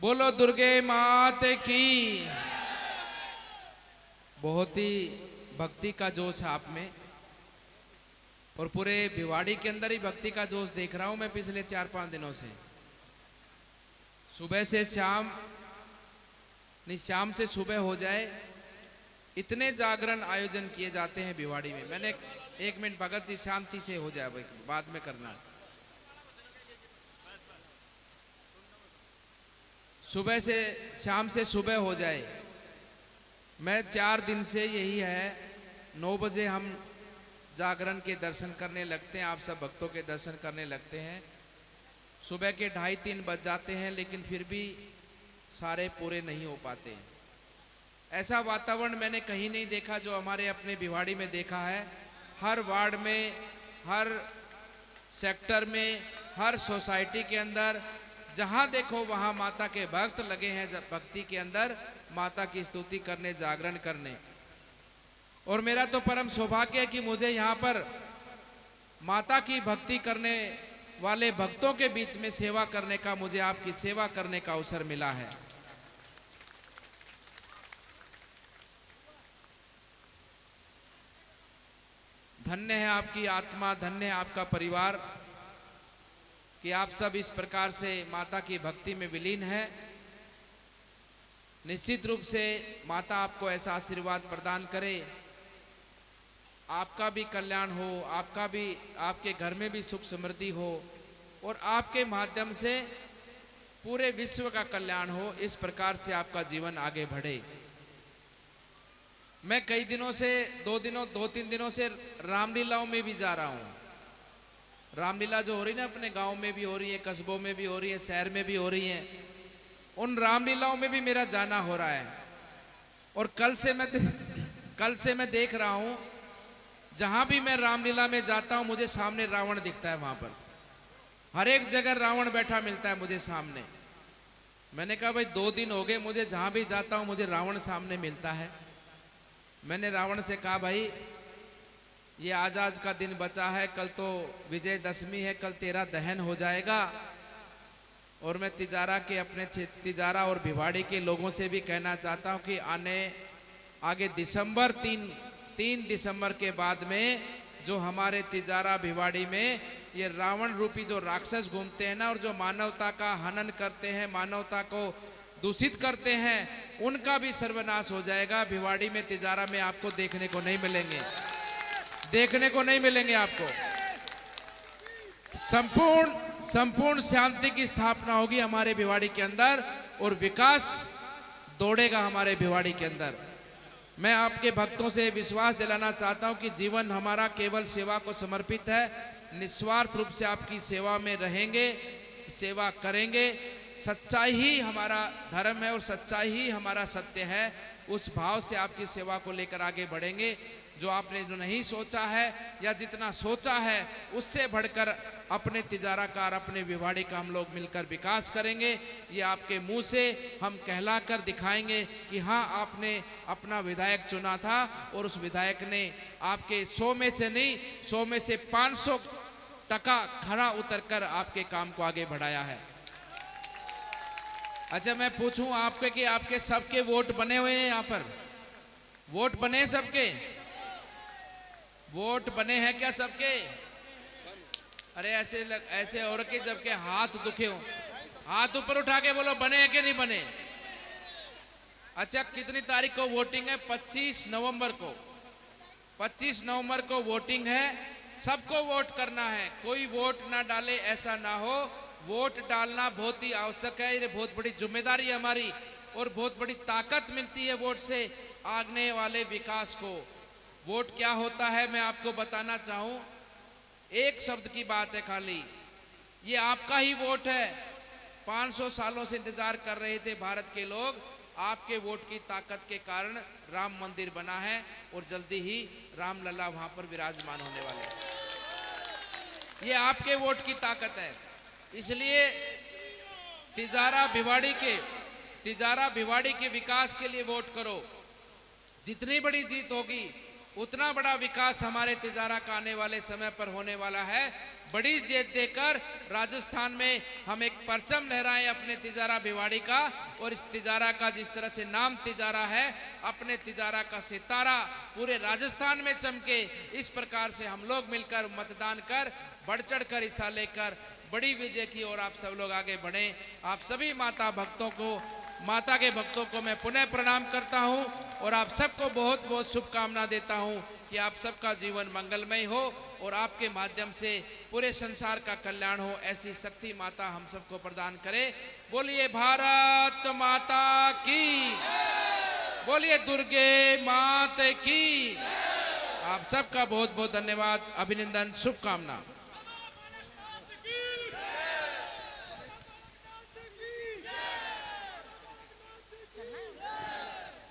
बोलो दुर्गे मात की। बहुत ही भक्ति का जोश है आप में, और पूरे भिवाड़ी के अंदर ही भक्ति का जोश देख रहा हूं मैं पिछले 4-5 दिनों से। सुबह से शाम, नहीं शाम से सुबह हो जाए, इतने जागरण आयोजन किए जाते हैं भिवाड़ी में। मैंने 1 मिनट भगत जी शांति से हो जाए, भाई बाद में करना। सुबह से शाम से सुबह हो जाए, मैं 4 दिन से यही है। 9 बजे हम जागरण के दर्शन करने लगते हैं, आप सब भक्तों के दर्शन करने लगते हैं। सुबह के 2:30-3 बज जाते हैं, लेकिन फिर भी सारे पूरे नहीं हो पाते। ऐसा वातावरण मैंने कहीं नहीं देखा जो हमारे अपने भिवाड़ी में देखा है। हर वार्ड में, हर सेक्टर में, हर सोसाइटी के अंदर जहां देखो वहां माता के भक्त लगे हैं, भक्ति के अंदर माता की स्तुति करने, जागरण करने। और मेरा तो परम सौभाग्य है कि मुझे यहाँ पर माता की भक्ति करने वाले भक्तों के बीच में सेवा करने का, मुझे आपकी सेवा करने का अवसर मिला है। धन्य है आपकी आत्मा, धन्य है आपका परिवार कि आप सब इस प्रकार से माता की भक्ति में विलीन है। निश्चित रूप से माता आपको ऐसा आशीर्वाद प्रदान करे, आपका भी कल्याण हो, आपका भी, आपके घर में भी सुख समृद्धि हो, और आपके माध्यम से पूरे विश्व का कल्याण हो। इस प्रकार से आपका जीवन आगे बढ़े। मैं कई दिनों से, 2-3 दिनों से रामलीलाओं में भी जा रहा हूं। रामलीला जो हो रही है ना, अपने गांव में भी हो रही है, कस्बों में भी हो रही है, शहर में भी हो रही है। उन रामलीलाओं में भी मेरा जाना हो रहा है। और कल से मैं देख रहा हूं, जहां भी मैं रामलीला में जाता हूं मुझे सामने रावण दिखता है। वहां पर हर एक जगह रावण बैठा मिलता है मुझे सामने। मैंने कहा भाई 2 दिन हो गए, मुझे जहां भी जाता हूं मुझे रावण सामने मिलता है। मैंने रावण से कहा भाई ये आज का दिन बचा है, कल तो विजयदशमी है, कल तेरा दहन हो जाएगा। और मैं तिजारा के, अपने तिजारा और भिवाड़ी के लोगों से भी कहना चाहता हूं कि आगे दिसंबर 3 दिसंबर के बाद में जो हमारे तिजारा भिवाड़ी में ये रावण रूपी जो राक्षस घूमते हैं ना, और जो मानवता का हनन करते हैं, मानवता को दूषित करते हैं, उनका भी सर्वनाश हो जाएगा। भिवाड़ी में, तिजारा में आपको देखने को नहीं मिलेंगे, देखने को नहीं मिलेंगे आपको। संपूर्ण शांति की स्थापना होगी हमारे भिवाड़ी के अंदर, और विकास दौड़ेगा हमारे भिवाड़ी के अंदर। मैं आपके भक्तों से विश्वास दिलाना चाहता हूं कि जीवन हमारा केवल सेवा को समर्पित है। निस्वार्थ रूप से आपकी सेवा में रहेंगे, सेवा करेंगे। सच्चाई ही हमारा धर्म है और सच्चाई ही हमारा सत्य है। उस भाव से आपकी सेवा को लेकर आगे बढ़ेंगे। जो आपने जो नहीं सोचा है या जितना सोचा है उससे बढ़कर अपने तिजारा का और अपने भिवाड़ी का हम लोग मिलकर विकास करेंगे। ये आपके मुंह से हम कहला कर दिखाएंगे कि हाँ, आपने अपना विधायक चुना था और उस विधायक ने आपके 100 में से नहीं, 100 में से 500% खरा उतरकर आपके काम को आगे बढ़ाया है। अच्छा, मैं पूछूं आपके कि आपके सबके वोट बने हुए हैं? यहाँ पर वोट बने, सबके वोट बने हैं क्या सबके? अरे ऐसे और के जबकि हाथ दुखे हो, हाथ ऊपर उठा के बोलो बने हैं कि नहीं बने। अच्छा, कितनी तारीख को वोटिंग है? 25 नवंबर को। 25 नवंबर को वोटिंग है। सबको वोट करना है, कोई वोट ना डाले ऐसा ना हो। वोट डालना बहुत ही आवश्यक है। ये बहुत बड़ी जिम्मेदारी है हमारी, और बहुत बड़ी ताकत मिलती है वोट से आगने वाले विकास को। वोट क्या होता है मैं आपको बताना चाहूं। एक शब्द की बात है खाली, ये आपका ही वोट है। 500 सालों से इंतजार कर रहे थे भारत के लोग। आपके वोट की ताकत के कारण राम मंदिर बना है, और जल्दी ही रामलला वहां पर विराजमान होने वाले हैं। ये आपके वोट की ताकत है। इसलिए तिजारा भिवाड़ी के विकास के लिए वोट करो। जितनी बड़ी जीत होगी उतना बड़ा विकास हमारे तिजारा का आने वाले समय पर होने वाला है। बड़ी जीत देकर राजस्थान में हम एक परचम लहराएं अपने तिजारा भिवाड़ी का, और इस तिजारा का जिस तरह से नाम तिजारा है, अपने तिजारा का सितारा पूरे राजस्थान में चमके। इस प्रकार से हम लोग मिलकर मतदान कर बढ़ चढ़ कर हिस्सा लेकर बड़ी विजय की ओर आप सब लोग आगे बढ़ें। आप सभी माता के भक्तों को मैं पुनः प्रणाम करता हूं और आप सबको बहुत बहुत शुभकामना देता हूं कि आप सबका जीवन मंगलमय हो और आपके माध्यम से पूरे संसार का कल्याण हो। ऐसी शक्ति माता हम सबको प्रदान करे। बोलिए भारत माता की, बोलिए दुर्गे माता की। आप सबका बहुत बहुत धन्यवाद, अभिनंदन, शुभकामना।